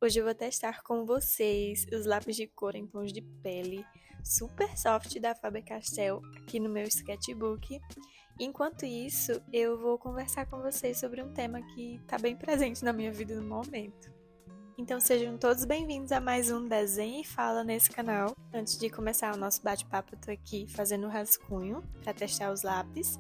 Hoje eu vou testar com vocês os lápis de cor em tons de pele super soft da Faber-Castell aqui no meu sketchbook. Enquanto isso, eu vou conversar com vocês sobre um tema que está bem presente na minha vida no momento. Então sejam todos bem-vindos a mais um Desenho e Fala nesse canal. Antes de começar o nosso bate-papo, eu tô aqui fazendo o rascunho para testar os lápis.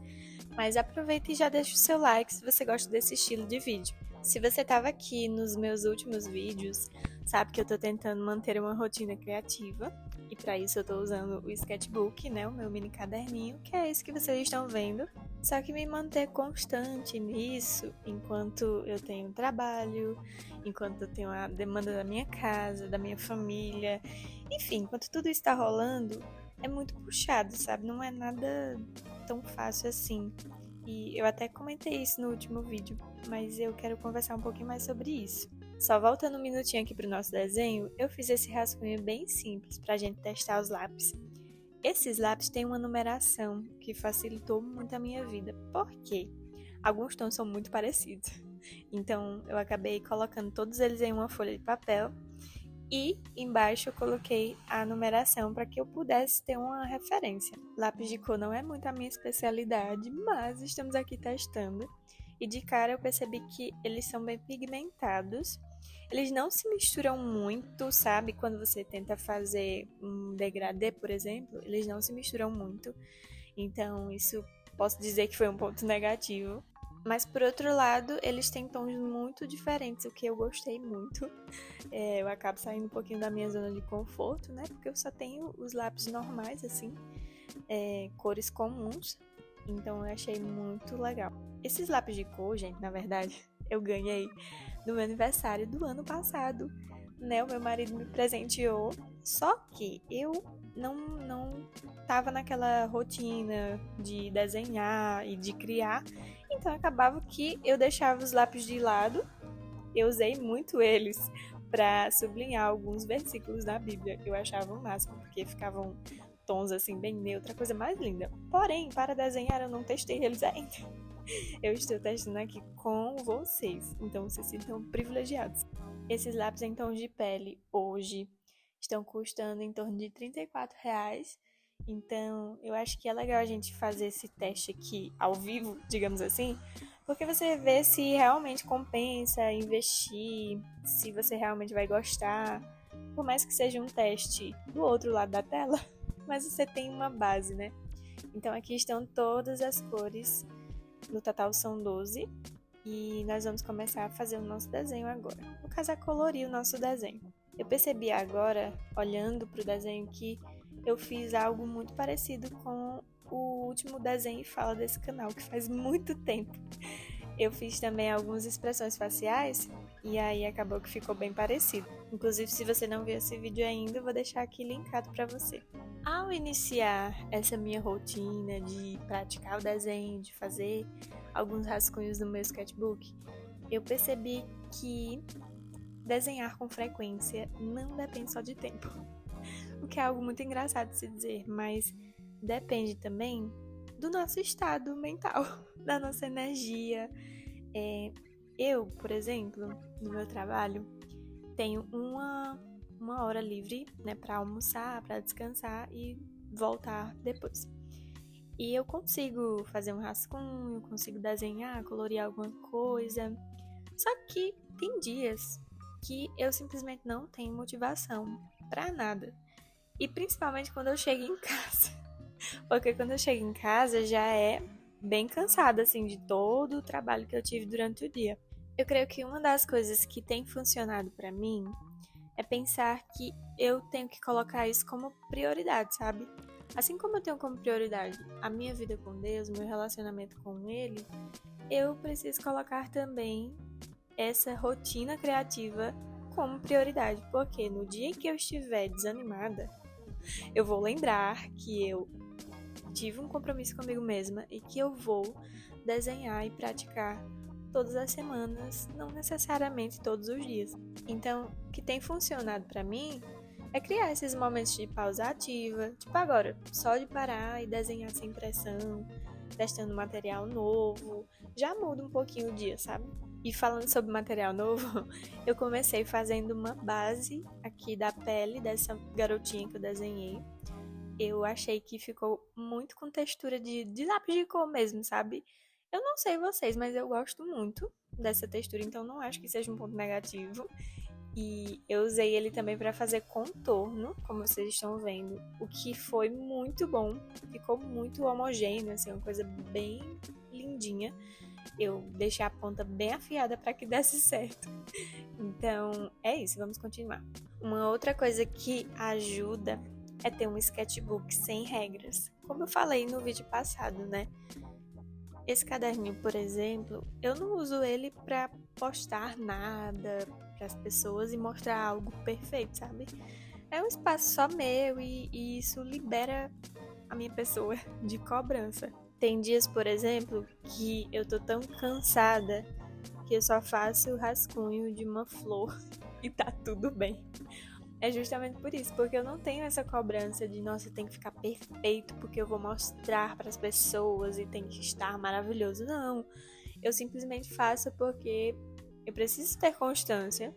Mas aproveita e já deixa o seu like se você gosta desse estilo de vídeo. Se você estava aqui nos meus últimos vídeos, sabe que eu estou tentando manter uma rotina criativa. E para isso eu estou usando o sketchbook, né, o meu mini caderninho, que é esse que vocês estão vendo. Só que me manter constante nisso, enquanto eu tenho trabalho, enquanto eu tenho a demanda da minha casa, da minha família, enfim, enquanto tudo está rolando, é muito puxado, sabe? Não é nada tão fácil assim. E eu até comentei isso no último vídeo, mas eu quero conversar um pouquinho mais sobre isso. Só voltando um minutinho aqui pro nosso desenho, eu fiz esse rascunho bem simples pra gente testar os lápis. Esses lápis têm uma numeração que facilitou muito a minha vida. Por quê? Alguns tons são muito parecidos. Então eu acabei colocando todos eles em uma folha de papel e embaixo eu coloquei a numeração para que eu pudesse ter uma referência. Lápis de cor não é muito a minha especialidade, mas estamos aqui testando. E de cara eu percebi que eles são bem pigmentados. Eles não se misturam muito, sabe? Quando você tenta fazer um degradê, por exemplo, eles não se misturam muito. Então isso posso dizer que foi um ponto negativo. Mas por outro lado, eles têm tons muito diferentes, o que eu gostei muito. Eu acabo saindo um pouquinho da minha zona de conforto, né? Porque eu só tenho os lápis normais, assim, cores comuns. Então eu achei muito legal. Esses lápis de cor, gente, na verdade, eu ganhei no meu aniversário do ano passado, né? O meu marido me presenteou, só que eu não tava naquela rotina de desenhar e de criar, então acabava que eu deixava os lápis de lado. Eu usei muito eles para sublinhar alguns versículos da Bíblia. Eu achava o máximo, porque ficavam tons assim bem neutros, a coisa mais linda. Porém, para desenhar eu não testei eles ainda. Eu estou testando aqui com vocês, então vocês se sintam privilegiados. Esses lápis em tons de pele hoje estão custando em torno de R$ 34. Então, eu acho que é legal a gente fazer esse teste aqui ao vivo, digamos assim, porque você vê se realmente compensa investir, se você realmente vai gostar. Por mais que seja um teste do outro lado da tela, mas você tem uma base, né? Então, aqui estão todas as cores. No total são 12. E nós vamos começar a fazer o nosso desenho agora. No caso, é colorir o nosso desenho. Eu percebi agora, olhando para o desenho, que eu fiz algo muito parecido com o último desenho e fala desse canal, que faz muito tempo. Eu fiz também algumas expressões faciais e aí acabou que ficou bem parecido. Inclusive, se você não viu esse vídeo ainda, eu vou deixar aqui linkado para você. Ao iniciar essa minha rotina de praticar o desenho, de fazer alguns rascunhos no meu sketchbook, eu percebi que desenhar com frequência não depende só de tempo. O que é algo muito engraçado de se dizer, mas depende também do nosso estado mental, da nossa energia. Eu, por exemplo, no meu trabalho, tenho uma hora livre, né, para almoçar, para descansar e voltar depois. E eu consigo fazer um rascunho, consigo desenhar, colorir alguma coisa. Só que tem dias que eu simplesmente não tenho motivação para nada. E principalmente quando eu chego em casa. Porque quando eu chego em casa já é bem cansada, assim, de todo o trabalho que eu tive durante o dia. Eu creio que uma das coisas que tem funcionado para mim é pensar que eu tenho que colocar isso como prioridade, sabe? Assim como eu tenho como prioridade a minha vida com Deus, meu relacionamento com Ele, eu preciso colocar também essa rotina criativa como prioridade, porque no dia em que eu estiver desanimada, eu vou lembrar que eu tive um compromisso comigo mesma e que eu vou desenhar e praticar todas as semanas, não necessariamente todos os dias. Então, o que tem funcionado para mim é criar esses momentos de pausa ativa, tipo agora, só de parar e desenhar sem pressão, testando material novo, já muda um pouquinho o dia, sabe? E falando sobre material novo, eu comecei fazendo uma base aqui da pele dessa garotinha que eu desenhei. Eu achei que ficou muito com textura de lápis de cor mesmo, sabe? Eu não sei vocês, mas eu gosto muito dessa textura, então não acho que seja um ponto negativo. E eu usei ele também para fazer contorno, como vocês estão vendo, o que foi muito bom. Ficou muito homogêneo, assim, uma coisa bem lindinha. Eu deixei a ponta bem afiada para que desse certo. Então, é isso, vamos continuar. Uma outra coisa que ajuda é ter um sketchbook sem regras. Como eu falei no vídeo passado, né? Esse caderninho, por exemplo, eu não uso ele para postar nada para as pessoas e mostrar algo perfeito, sabe? É um espaço só meu e isso libera a minha pessoa de cobrança. Tem dias, por exemplo, que eu tô tão cansada que eu só faço o rascunho de uma flor e tá tudo bem. É justamente por isso, porque eu não tenho essa cobrança de, nossa, tem que ficar perfeito porque eu vou mostrar para as pessoas e tem que estar maravilhoso. Não, eu simplesmente faço porque eu preciso ter constância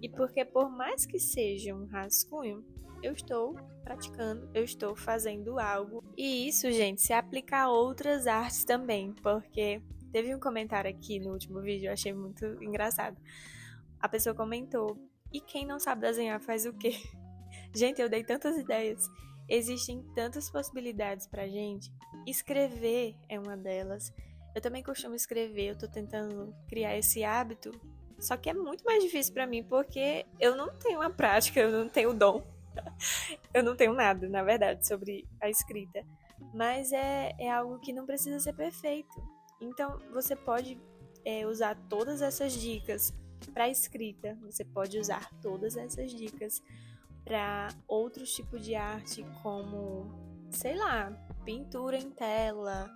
e porque por mais que seja um rascunho, eu estou praticando, eu estou fazendo algo. E isso, gente, se aplica a outras artes também, porque teve um comentário aqui no último vídeo, eu achei muito engraçado. A pessoa comentou: e quem não sabe desenhar faz o quê? Gente, eu dei tantas ideias. Existem tantas possibilidades pra gente. Escrever é uma delas. Eu também costumo escrever, eu tô tentando criar esse hábito. Só que é muito mais difícil pra mim, porque eu não tenho uma prática, eu não tenho dom. Eu não tenho nada, na verdade, sobre a escrita. Mas é algo que não precisa ser perfeito. Então, você pode usar todas essas dicas para escrita, você pode usar todas essas dicas para outros tipos de arte, como, sei lá, pintura em tela,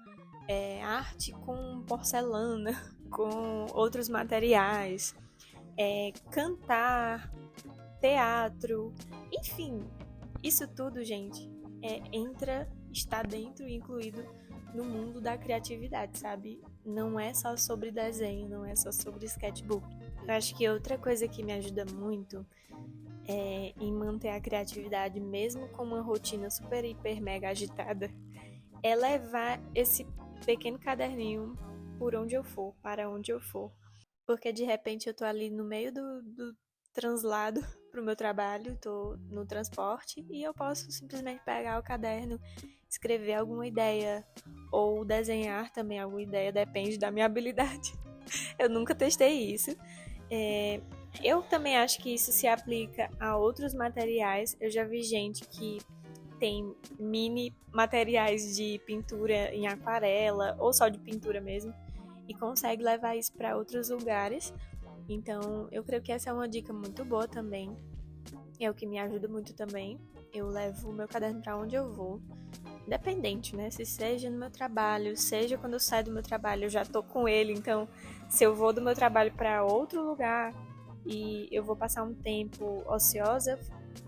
arte com porcelana, com outros materiais, cantar, teatro, enfim, isso tudo, gente, está dentro e incluído no mundo da criatividade, sabe? Não é só sobre desenho, não é só sobre sketchbook. Eu acho que outra coisa que me ajuda muito em manter a criatividade, mesmo com uma rotina super, hiper, mega agitada, é levar esse pequeno caderninho por onde eu for, para onde eu for. Porque de repente eu tô ali no meio do translado pro meu trabalho, tô no transporte e eu posso simplesmente pegar o caderno, escrever alguma ideia ou desenhar também alguma ideia, depende da minha habilidade. Eu nunca testei isso. Eu também acho que isso se aplica a outros materiais. Eu já vi gente que tem mini materiais de pintura em aquarela ou só de pintura mesmo e consegue levar isso para outros lugares. Então, eu creio que essa é uma dica muito boa também. É o que me ajuda muito também. Eu levo o meu caderno para onde eu vou, independente, né? Se seja no meu trabalho, seja quando eu saio do meu trabalho, eu já tô com ele. Então, se eu vou do meu trabalho para outro lugar e eu vou passar um tempo ociosa,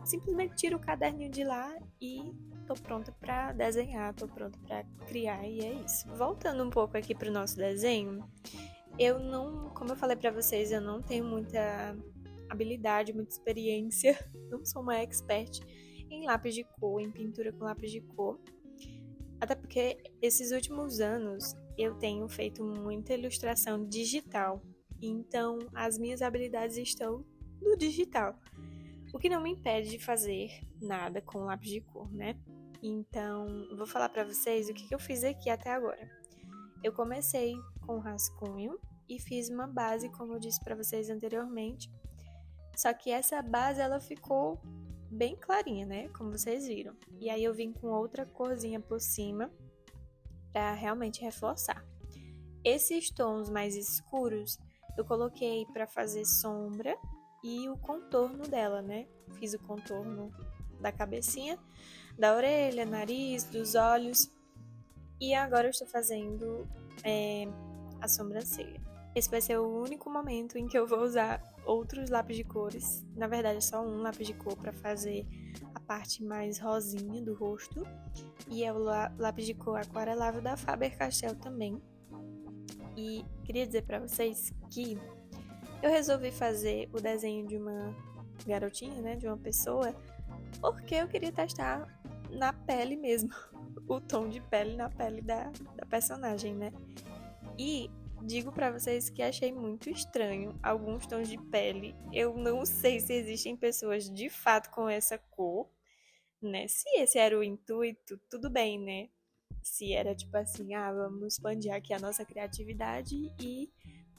simplesmente tiro o caderninho de lá e tô pronta para desenhar, tô pronta para criar e é isso. Voltando um pouco aqui pro nosso desenho, eu não, como eu falei para vocês, eu não tenho muita habilidade, muita experiência, não sou uma expert em lápis de cor, em pintura com lápis de cor. Até porque esses últimos anos eu tenho feito muita ilustração digital, então as minhas habilidades estão no digital, o que não me impede de fazer nada com lápis de cor, né? Então, vou falar para vocês o que eu fiz aqui até agora. Eu comecei com rascunho e fiz uma base, como eu disse para vocês anteriormente, só que essa base ela ficou bem clarinha, né? Como vocês viram. E aí eu vim com outra corzinha por cima para realmente reforçar. Esses tons mais escuros eu coloquei para fazer sombra e o contorno dela, né? Fiz o contorno da cabecinha, da orelha, nariz, dos olhos. E agora eu estou fazendo a sobrancelha. Esse vai ser o único momento em que eu vou usar outros lápis de cores. Na verdade, é só um lápis de cor para fazer a parte mais rosinha do rosto. E é o lápis de cor aquarelável da Faber-Castell também. E queria dizer para vocês que eu resolvi fazer o desenho de uma garotinha, né, de uma pessoa, porque eu queria testar na pele mesmo, o tom de pele na pele da personagem, né? E digo pra vocês que achei muito estranho alguns tons de pele. Eu não sei se existem pessoas de fato com essa cor, né? Se esse era o intuito, tudo bem, né? Se era tipo assim, vamos expandir aqui a nossa criatividade e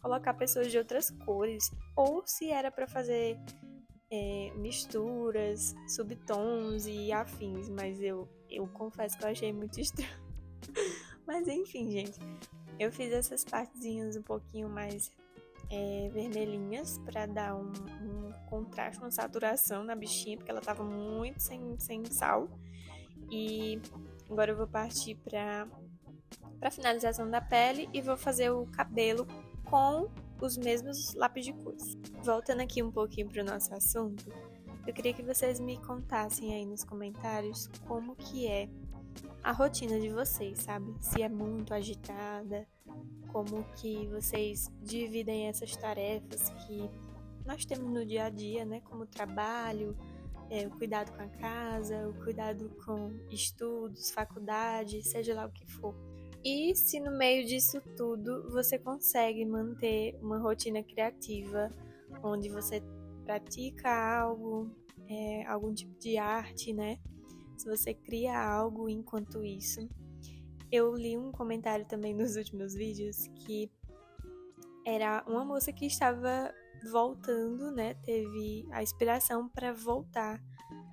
colocar pessoas de outras cores, ou se era pra fazer misturas, subtons e afins, mas eu confesso que eu achei muito estranho. Mas enfim, gente, eu fiz essas partezinhas um pouquinho mais vermelhinhas pra dar um contraste, uma saturação na bichinha, porque ela tava muito sem sal. E agora eu vou partir pra finalização da pele e vou fazer o cabelo com os mesmos lápis de cores. Voltando aqui um pouquinho pro nosso assunto, eu queria que vocês me contassem aí nos comentários como que é a rotina de vocês, sabe? Se é muito agitada, como que vocês dividem essas tarefas que nós temos no dia a dia, né? Como o trabalho, o cuidado com a casa, o cuidado com estudos, faculdade, seja lá o que for. E se no meio disso tudo você consegue manter uma rotina criativa, onde você pratica algo, algum tipo de arte, né? Se você cria algo enquanto isso. Eu li um comentário também nos últimos vídeos que era uma moça que estava voltando, né? Teve a inspiração para voltar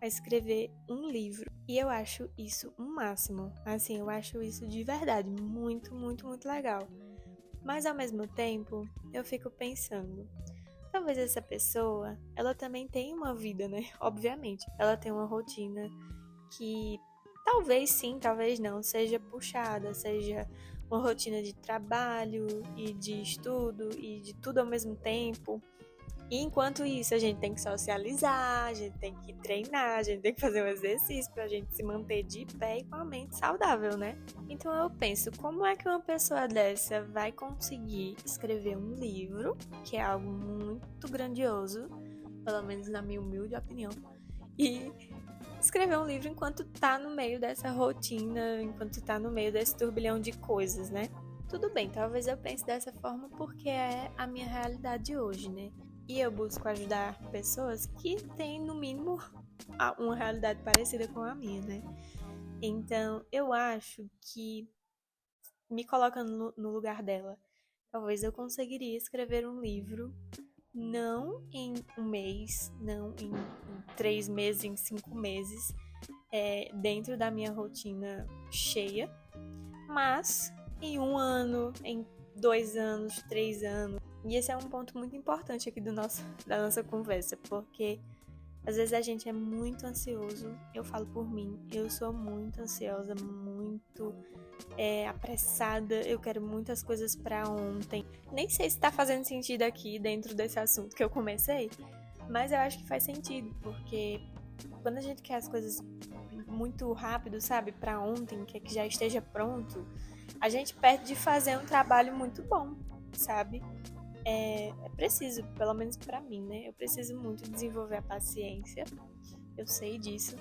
a escrever um livro. E eu acho isso um máximo. Assim, eu acho isso de verdade muito, muito, muito legal. Mas ao mesmo tempo, eu fico pensando, talvez essa pessoa, ela também tenha uma vida, né? Obviamente, ela tem uma rotina que talvez sim, talvez não, seja puxada, seja uma rotina de trabalho e de estudo e de tudo ao mesmo tempo. E enquanto isso, a gente tem que socializar, a gente tem que treinar, a gente tem que fazer um exercício pra gente se manter de pé e com a mente saudável, né? Então eu penso, como é que uma pessoa dessa vai conseguir escrever um livro, que é algo muito grandioso, pelo menos na minha humilde opinião, e escrever um livro enquanto tá no meio dessa rotina, enquanto tá no meio desse turbilhão de coisas, né? Tudo bem, talvez eu pense dessa forma porque é a minha realidade hoje, né? E eu busco ajudar pessoas que têm, no mínimo, uma realidade parecida com a minha, né? Então, eu acho que, me colocando no lugar dela, talvez eu conseguiria escrever um livro, não em um mês, não em 3 meses, em 5 meses, dentro da minha rotina cheia, mas em 1 ano, em 2 anos, 3 anos. E esse é um ponto muito importante aqui da nossa conversa, porque às vezes a gente é muito ansioso. Eu falo por mim, eu sou muito ansiosa, muito apressada, eu quero muitas coisas pra ontem. Nem sei se tá fazendo sentido aqui dentro desse assunto que eu comecei, mas eu acho que faz sentido, porque quando a gente quer as coisas muito rápido, sabe, pra ontem, quer que já esteja pronto, a gente perde de fazer um trabalho muito bom, sabe? É preciso, pelo menos pra mim, né? Eu preciso muito desenvolver a paciência, eu sei disso.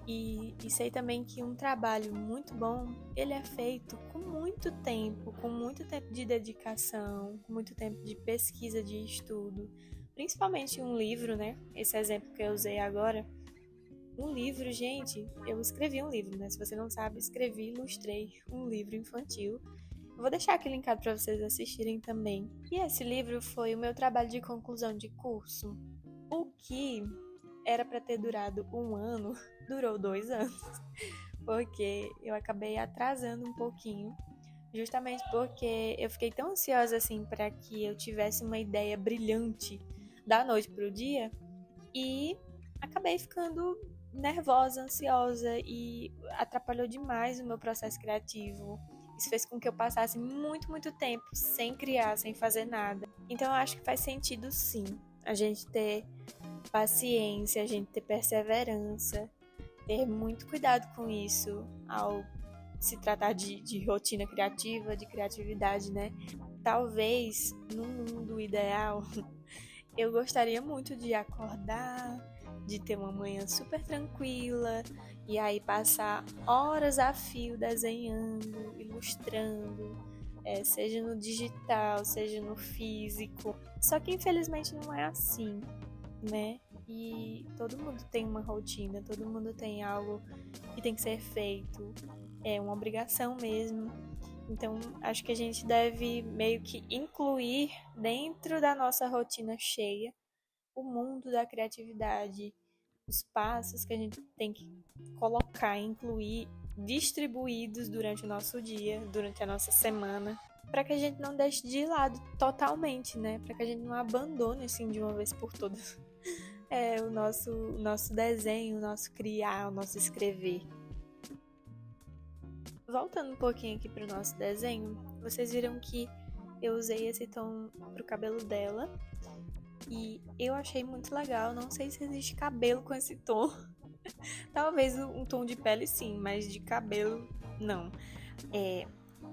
E sei também que um trabalho muito bom, ele é feito com muito tempo de dedicação, com muito tempo de pesquisa, de estudo. Principalmente um livro, né? Esse exemplo que eu usei agora. Um livro, gente, eu escrevi um livro, né? Se você não sabe, ilustrei um livro infantil. Eu vou deixar aqui linkado para vocês assistirem também. E esse livro foi o meu trabalho de conclusão de curso. O que era para ter durado 1 ano, durou 2 anos. Porque eu acabei atrasando um pouquinho. Justamente porque eu fiquei tão ansiosa assim para que eu tivesse uma ideia brilhante da noite pro dia. E acabei ficando nervosa, ansiosa e atrapalhou demais o meu processo criativo. Isso fez com que eu passasse muito, muito tempo sem criar, sem fazer nada. Então eu acho que faz sentido sim a gente ter paciência, a gente ter perseverança, ter muito cuidado com isso ao se tratar de rotina criativa, de criatividade, né? Talvez, num mundo ideal, Eu gostaria muito de acordar, de ter uma manhã super tranquila e aí passar horas a fio desenhando, ilustrando, seja no digital, seja no físico. Só que infelizmente não é assim, né? E todo mundo tem uma rotina, todo mundo tem algo que tem que ser feito, é uma obrigação mesmo. Então, acho que a gente deve meio que incluir dentro da nossa rotina cheia o mundo da criatividade, os passos que a gente tem que colocar, incluir, distribuídos durante o nosso dia, durante a nossa semana, para que a gente não deixe de lado totalmente, né? Para que a gente não abandone assim de uma vez por todas o nosso desenho, o nosso criar, o nosso escrever. Voltando um pouquinho aqui pro nosso desenho, vocês viram que eu usei esse tom pro cabelo dela e eu achei muito legal. Não sei se existe cabelo com esse tom. Talvez um tom de pele sim, mas de cabelo não.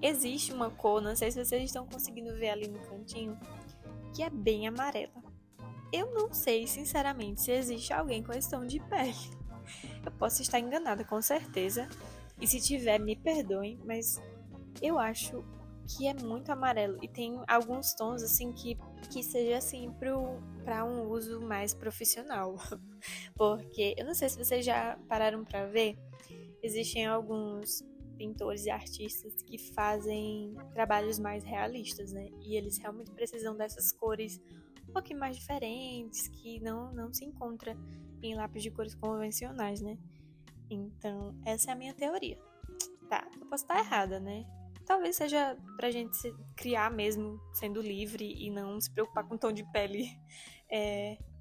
Existe uma cor, não sei se vocês estão conseguindo ver ali no cantinho, que é bem amarela. Eu não sei, sinceramente, se existe alguém com esse tom de pele. Eu posso estar enganada, com certeza. E se tiver, me perdoem, mas eu acho que é muito amarelo. E tem alguns tons, assim, que seja, assim, para um uso mais profissional. Porque, eu não sei se vocês já pararam para ver, existem alguns pintores e artistas que fazem trabalhos mais realistas, né? E eles realmente precisam dessas cores um pouquinho mais diferentes, que não se encontra em lápis de cores convencionais, né? Então, essa é a minha teoria. Tá, eu posso estar errada, né? Talvez seja pra gente se criar mesmo sendo livre e não se preocupar com o tom de pele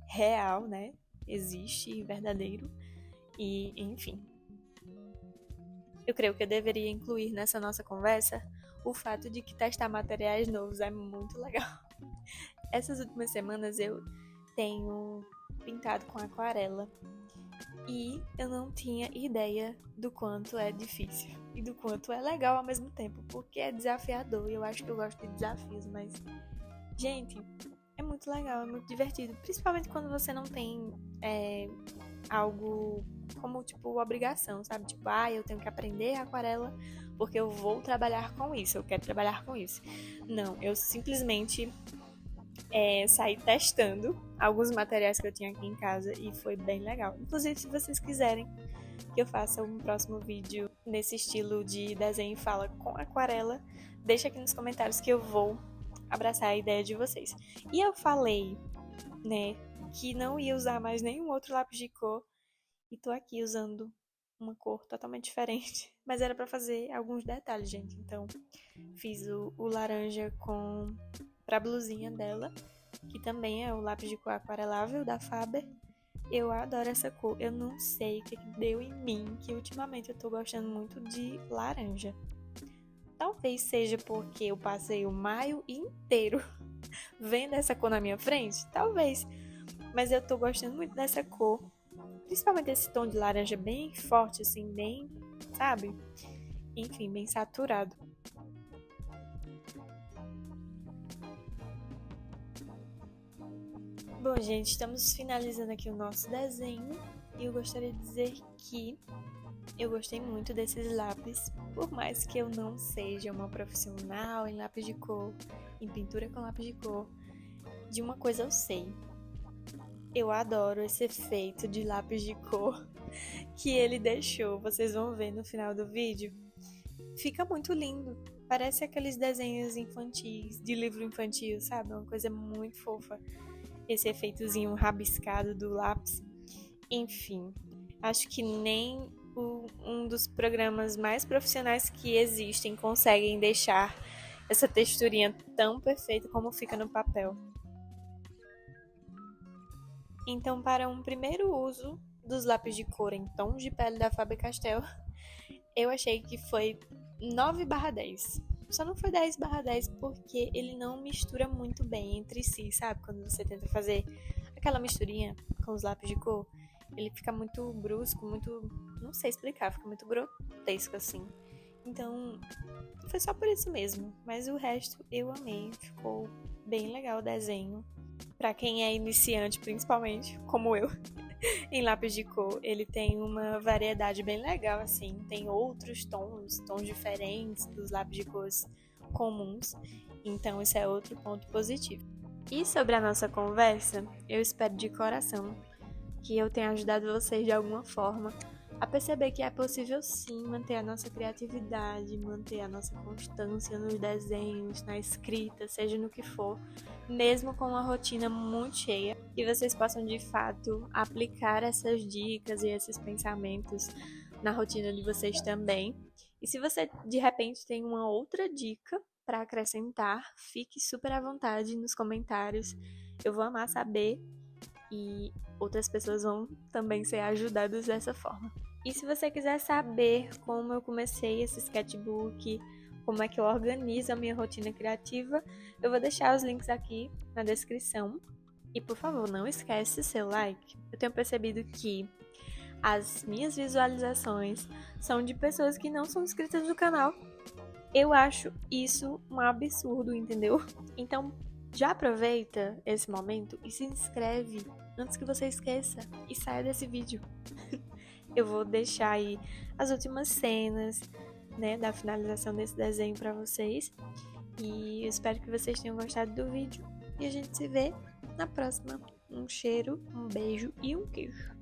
real, né? Existe, verdadeiro. E, enfim. Eu creio que eu deveria incluir nessa nossa conversa o fato de que testar materiais novos é muito legal. Essas últimas semanas eu tenho pintado com aquarela e eu não tinha ideia do quanto é difícil e do quanto é legal ao mesmo tempo, porque é desafiador e eu acho que eu gosto de desafios, mas, gente, é muito legal, é muito divertido, principalmente quando você não tem algo como, tipo, obrigação, sabe? Tipo, eu tenho que aprender aquarela porque eu vou trabalhar com isso, eu quero trabalhar com isso. Não, eu simplesmente saí testando alguns materiais que eu tinha aqui em casa e foi bem legal. Inclusive, se vocês quiserem que eu faça um próximo vídeo nesse estilo de desenho e fala com aquarela, deixa aqui nos comentários que eu vou abraçar a ideia de vocês. E eu falei, né, que não ia usar mais nenhum outro lápis de cor e tô aqui usando uma cor totalmente diferente, mas era pra fazer alguns detalhes, gente. Então, fiz o laranja pra blusinha dela, que também é o lápis de cor aquarelável da Faber. Eu adoro essa cor. Eu não sei o que deu em mim, que ultimamente eu tô gostando muito de laranja. Talvez seja porque eu passei o maio inteiro vendo essa cor na minha frente, talvez. Mas eu tô gostando muito dessa cor. Principalmente esse tom de laranja bem forte, assim, bem, sabe? Enfim, bem saturado. Bom, gente, estamos finalizando aqui o nosso desenho. E eu gostaria de dizer que eu gostei muito desses lápis. Por mais que eu não seja uma profissional em lápis de cor, em pintura com lápis de cor, de uma coisa eu sei. Eu adoro esse efeito de lápis de cor que ele deixou. Vocês vão ver no final do vídeo. Fica muito lindo. Parece aqueles desenhos infantis, de livro infantil, sabe? Uma coisa muito fofa. Esse efeitozinho rabiscado do lápis. Enfim, acho que nem um dos programas mais profissionais que existem conseguem deixar essa texturinha tão perfeita como fica no papel. Então, para um primeiro uso dos lápis de cor em tons de pele da Faber-Castell, eu achei que foi 9/10. Só não foi 10/10 porque ele não mistura muito bem entre si, sabe? Quando você tenta fazer aquela misturinha com os lápis de cor, ele fica muito brusco, muito... não sei explicar, fica muito grotesco assim. Então, foi só por isso mesmo. Mas o resto eu amei, ficou bem legal o desenho. Para quem é iniciante, principalmente, como eu, em lápis de cor, ele tem uma variedade bem legal, assim. Tem outros tons diferentes dos lápis de cores comuns. Então, isso é outro ponto positivo. E sobre a nossa conversa, eu espero de coração que eu tenha ajudado vocês de alguma forma a perceber que é possível sim manter a nossa criatividade, manter a nossa constância nos desenhos, na escrita, seja no que for, mesmo com uma rotina muito cheia, e vocês possam de fato aplicar essas dicas e esses pensamentos na rotina de vocês também. E se você de repente tem uma outra dica para acrescentar, fique super à vontade nos comentários. Eu vou amar saber e outras pessoas vão também ser ajudadas dessa forma. E se você quiser saber como eu comecei esse sketchbook, como é que eu organizo a minha rotina criativa, eu vou deixar os links aqui na descrição. E por favor, não esquece seu like. Eu tenho percebido que as minhas visualizações são de pessoas que não são inscritas no canal. Eu acho isso um absurdo, entendeu? Então, já aproveita esse momento e se inscreve antes que você esqueça e saia desse vídeo. Eu vou deixar aí as últimas cenas, né, da finalização desse desenho para vocês. E eu espero que vocês tenham gostado do vídeo. E a gente se vê na próxima. Um cheiro, um beijo e um queijo.